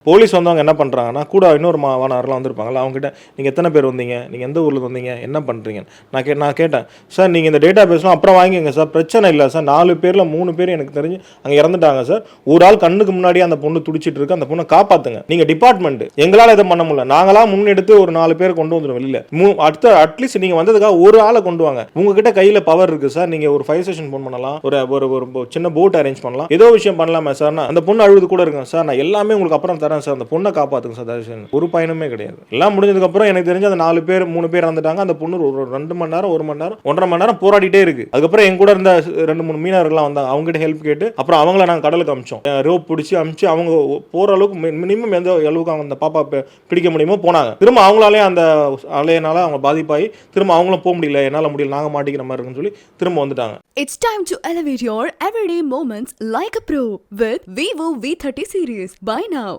Police வந்தவங்க என்ன பண்ணுறாங்கன்னா, கூட இன்னொரு மாணவர்லாம் வந்திருப்பாங்கல்ல, அவங்ககிட்ட நீங்கள் எத்தனை பேர் வந்தீங்க? நீங்கள் எந்த ஊர்லேருந்து வந்தீங்க? என்ன பண்ணுறீங்க? நான் கேட்டேன், சார் நீங்கள் இந்த டேட்டா பேஸ்லாம் அப்புறம் வாங்கிக்கங்க சார், பிரச்சனை இல்லை சார். 4 பேரில் 3 பேர் எனக்கு தெரிஞ்சு அங்கே இறந்துட்டாங்க சார். ஒரு ஆள் கண்ணுக்கு முன்னாடியே அந்த பொண்ணு துடிச்சிட்டு இருக்கு, அந்த பொண்ணை காப்பாற்றுங்க. நீங்கள் டிபார்ட்மெண்ட், எங்களால் எதுவும் பண்ண முடியல. நாங்களாக முன்னெடுத்து ஒரு 4 பேர் கொண்டு வந்துடும் வெளியில். அடுத்த அட்லீஸ்ட் நீங்கள் வந்ததுக்காக ஒரு ஆளை கொண்டு வாங்க. உங்ககிட்ட கையில் பவர் இருக்குது சார், நீங்கள் ஒரு ஃபயர் ஸ்டேஷன் ஃபோன் பண்ணலாம், ஒரு சின்ன போட் அரேஞ்ச் பண்ணலாம், ஏதோ விஷயம் பண்ணலாமா சார்? அந்த பொண்ணு அழுது கூட இருக்கேன் சார், நான் எல்லாமே உங்களுக்கு அப்புறம் தரேன் சார், அந்த பொண்ணை காப்பாத்துங்க சார். ஒரு பயனுமே கிடையாது. எல்லாம் முடிஞ்சதுக்கு அப்புறம் எனக்கு தெரிஞ்ச அந்த 4 பேர் 3 பேர் வந்துட்டாங்க. அந்த பொண்ணு ஒரு 2 மணி நேரம் 1 மணி நேரம் 1.5 மணி நேரம் போராடிட்டே இருக்கு. அதுக்கப்புறம் எங்க கூட இருந்த 2-3 மீனவர்கள்லாம் வந்தாங்க. அவங்க கிட்ட ஹெல்ப் கேட்டு அப்புறம் அவங்கள நாங்கள் கடலுக்கு அமிச்சோம். ரோப் பிடிச்சி அமிச்சு அவங்க போற அளவுக்கு மினிமம் எந்த அளவுக்கு அவங்க அந்த பாப்பா பிடிக்க முடியுமோ போனாங்க. திரும்ப அவங்களாலே அந்த அலையினால அவங்க பாதிப்பாகி திரும்ப அவங்களும் போக முடியல, என்னால் முடியல, நாங்கள் மாட்டிக்கிற மாதிரி இருக்குன்னு சொல்லி திரும்ப வந்துட்டாங்க. It's time to elevate your everyday moments like a pro with Vivo V30 series. Buy now.